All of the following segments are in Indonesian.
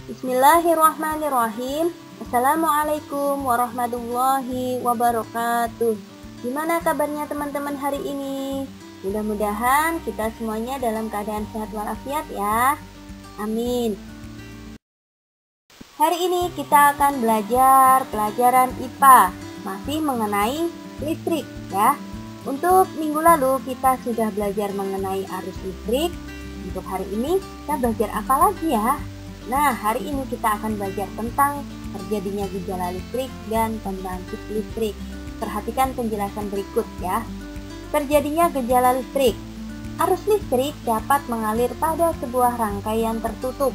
Bismillahirrahmanirrahim. Assalamualaikum warahmatullahi wabarakatuh. Gimana kabarnya teman-teman hari ini? Mudah-mudahan kita semuanya dalam keadaan sehat walafiat ya. Amin. Hari ini kita akan belajar pelajaran IPA, masih mengenai listrik ya. Untuk minggu lalu kita sudah belajar mengenai arus listrik. Untuk hari ini kita belajar apa lagi ya? Nah, hari ini kita akan belajar tentang terjadinya gejala listrik dan pembangkit listrik. Perhatikan penjelasan berikut ya. Terjadinya gejala listrik. Arus listrik dapat mengalir pada sebuah rangkaian tertutup.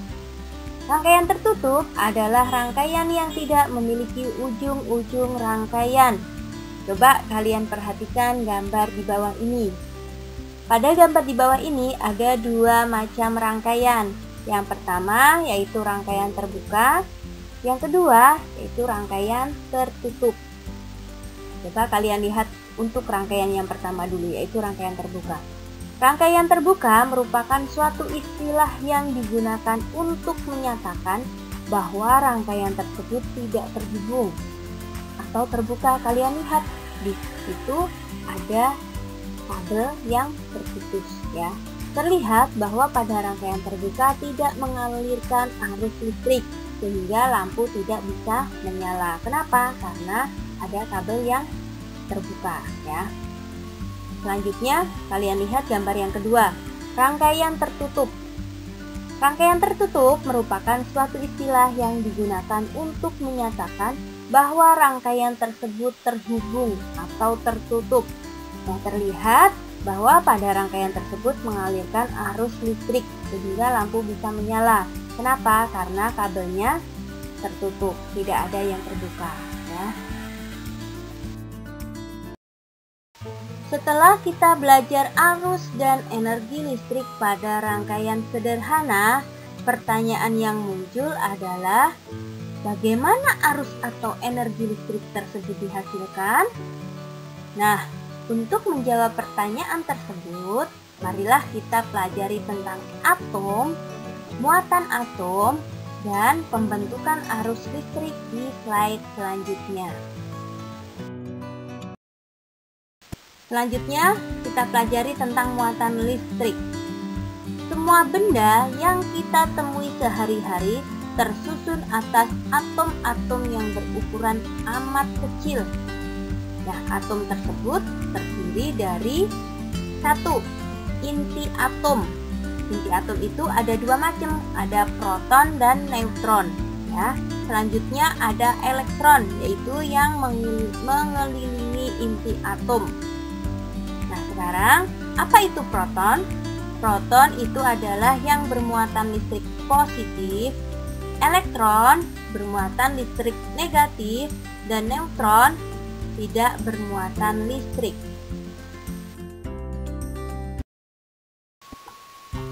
Rangkaian tertutup adalah rangkaian yang tidak memiliki ujung-ujung rangkaian. Coba kalian perhatikan gambar di bawah ini. Pada gambar di bawah ini ada dua macam rangkaian. Yang pertama yaitu rangkaian terbuka, yang kedua yaitu rangkaian tertutup. Coba kalian lihat untuk rangkaian yang pertama dulu, yaitu rangkaian terbuka. Rangkaian terbuka merupakan suatu istilah yang digunakan untuk menyatakan bahwa rangkaian tersebut tidak terhubung atau terbuka. Kalian lihat di situ ada kabel yang terputus ya. Terlihat bahwa pada rangkaian terbuka tidak mengalirkan arus listrik sehingga lampu tidak bisa menyala. Kenapa? Karena ada kabel yang terbuka ya. Selanjutnya kalian lihat gambar yang kedua, rangkaian tertutup. Rangkaian tertutup merupakan suatu istilah yang digunakan untuk menyatakan bahwa rangkaian tersebut terhubung atau tertutup. Nah, terlihat bahwa pada rangkaian tersebut mengalirkan arus listrik sehingga lampu bisa menyala. Kenapa? Karena kabelnya tertutup, tidak ada yang terbuka ya. Setelah kita belajar arus dan energi listrik pada rangkaian sederhana, pertanyaan yang muncul adalah bagaimana arus atau energi listrik tersebut dihasilkan? Nah, untuk menjawab pertanyaan tersebut, marilah kita pelajari tentang atom, muatan atom, dan pembentukan arus listrik di slide selanjutnya. Selanjutnya, kita pelajari tentang muatan listrik. Semua benda yang kita temui sehari-hari tersusun atas atom-atom yang berukuran amat kecil. Nah, atom tersebut terdiri dari satu, inti atom. Inti atom itu ada dua macam, ada proton dan neutron. Ya. Selanjutnya ada elektron, yaitu yang mengelilingi inti atom. Nah, sekarang apa itu proton? Proton itu adalah yang bermuatan listrik positif, elektron bermuatan listrik negatif, dan neutron tidak bermuatan listrik.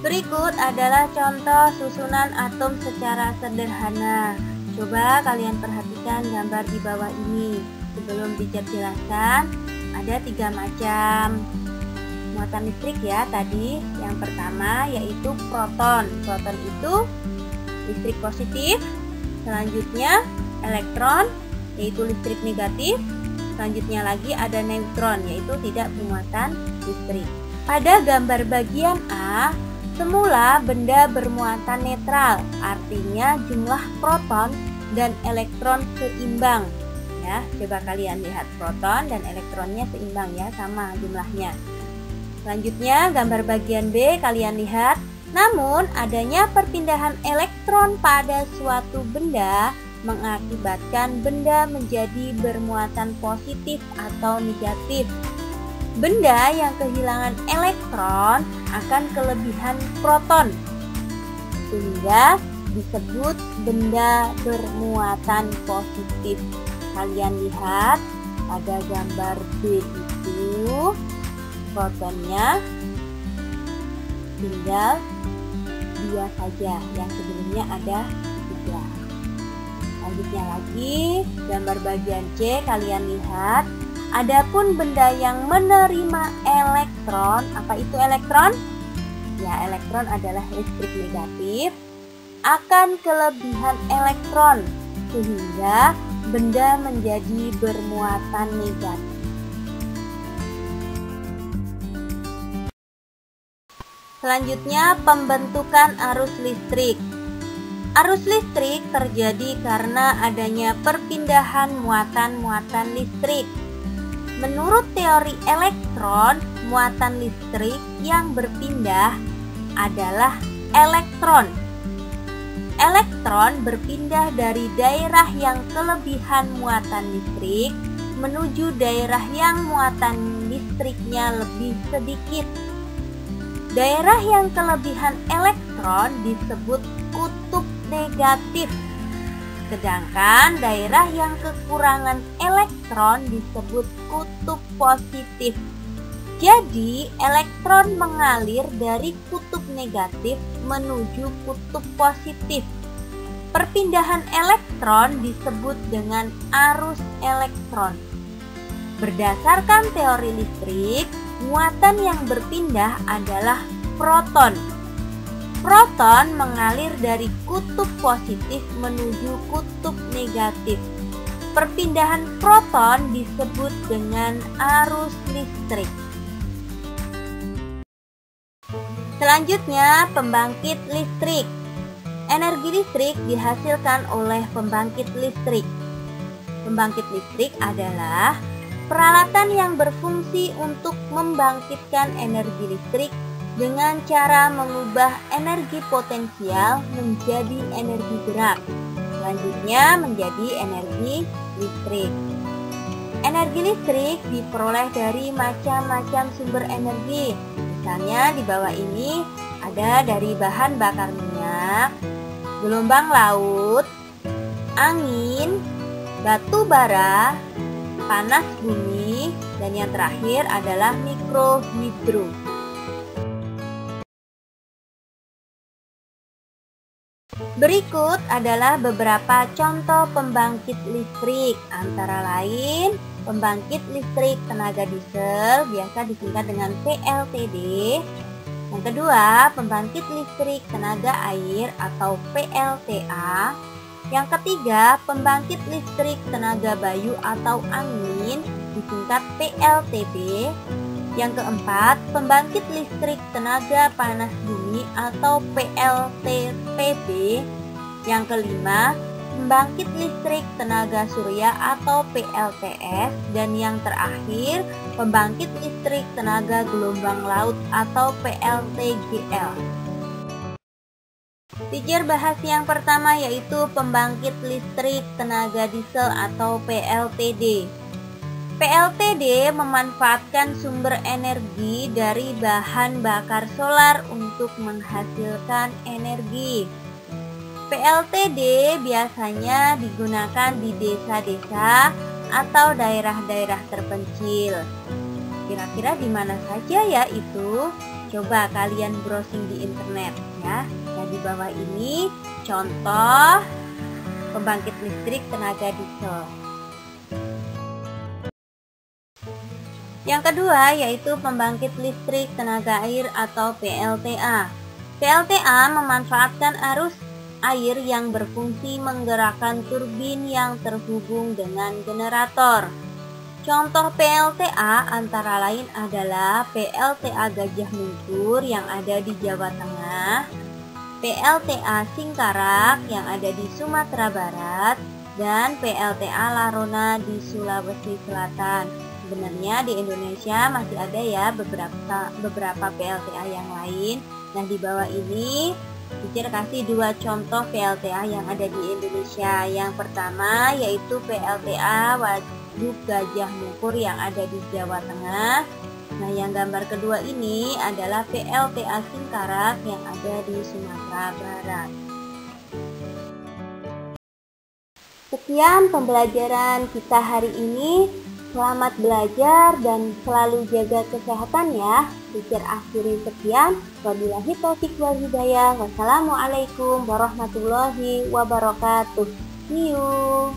Berikut adalah contoh susunan atom secara sederhana. Coba kalian perhatikan gambar di bawah ini. Sebelum dijelaskan, ada tiga macam muatan listrik ya tadi. Yang pertama yaitu proton. Proton itu listrik positif. Selanjutnya elektron, yaitu listrik negatif. Selanjutnya lagi ada neutron, yaitu tidak bermuatan listrik. Pada gambar bagian A, semula benda bermuatan netral, artinya jumlah proton dan elektron seimbang. Ya, coba kalian lihat proton dan elektronnya seimbang ya, sama jumlahnya. Selanjutnya gambar bagian B kalian lihat, namun adanya perpindahan elektron pada suatu benda mengakibatkan benda menjadi bermuatan positif atau negatif. Benda yang kehilangan elektron akan kelebihan proton, sehingga disebut benda bermuatan positif. Kalian lihat pada gambar B itu protonnya tinggal 2 saja, yang sebelumnya ada 3. Selanjutnya lagi, gambar bagian C kalian lihat, adapun benda yang menerima elektron, apa itu elektron? Ya, elektron adalah listrik negatif. akan kelebihan elektron sehingga benda menjadi bermuatan negatif. Selanjutnya, pembentukan arus listrik. Arus listrik terjadi karena adanya perpindahan muatan-muatan listrik. Menurut teori elektron, muatan listrik yang berpindah adalah elektron. Elektron berpindah dari daerah yang kelebihan muatan listrik menuju daerah yang muatan listriknya lebih sedikit. Daerah yang kelebihan elektron disebut kutub negatif, sedangkan daerah yang kekurangan elektron disebut kutub positif. Jadi, elektron mengalir dari kutub negatif menuju kutub positif. Perpindahan elektron disebut dengan arus elektron. Berdasarkan teori listrik, muatan yang berpindah adalah proton. Proton mengalir dari kutub positif menuju kutub negatif. Perpindahan proton disebut dengan arus listrik. Selanjutnya, pembangkit listrik. Energi listrik dihasilkan oleh pembangkit listrik. Pembangkit listrik adalah peralatan yang berfungsi untuk membangkitkan energi listrik dengan cara mengubah energi potensial menjadi energi gerak, selanjutnya menjadi energi listrik. Energi listrik diperoleh dari macam-macam sumber energi. Misalnya di bawah ini ada dari bahan bakar minyak, gelombang laut, angin, batu bara, panas bumi, dan yang terakhir adalah mikrohidro. Berikut adalah beberapa contoh pembangkit listrik, antara lain pembangkit listrik tenaga diesel, biasa disingkat dengan PLTD. Yang kedua, pembangkit listrik tenaga air atau PLTA. Yang ketiga, pembangkit listrik tenaga bayu atau angin, disingkat PLTB. Yang keempat, pembangkit listrik tenaga panas bumi atau PLTPB. Yang kelima, pembangkit listrik tenaga surya atau PLTS. Dan yang terakhir, pembangkit listrik tenaga gelombang laut atau PLTGL. Teacher bahas yang pertama, yaitu pembangkit listrik tenaga diesel atau PLTD. PLTD memanfaatkan sumber energi dari bahan bakar solar untuk menghasilkan energi. PLTD biasanya digunakan di desa-desa atau daerah-daerah terpencil. Kira-kira di mana saja ya itu? Coba kalian browsing di internet ya. Nah, di bawah ini contoh pembangkit listrik tenaga diesel. Yang kedua yaitu pembangkit listrik tenaga air atau PLTA. PLTA memanfaatkan arus air yang berfungsi menggerakkan turbin yang terhubung dengan generator. Contoh PLTA antara lain adalah PLTA Gajah Mungkur yang ada di Jawa Tengah, PLTA Singkarak yang ada di Sumatera Barat, dan PLTA Larona di Sulawesi Selatan. Sebenarnya di Indonesia masih ada ya beberapa PLTA yang lain. Nah, di bawah ini teacher kasih dua contoh PLTA yang ada di Indonesia. Yang pertama yaitu PLTA Waduk Gajah Mungkur yang ada di Jawa Tengah. Nah, yang gambar kedua ini adalah PLTA Singkarak yang ada di Sumatera Barat. Sekian pembelajaran kita hari ini. Selamat belajar dan selalu jaga kesehatan ya. Teacher akhiri sekian. Wabillahi taufiq wal hidayah. Wassalamualaikum warahmatullahi wabarakatuh. See you.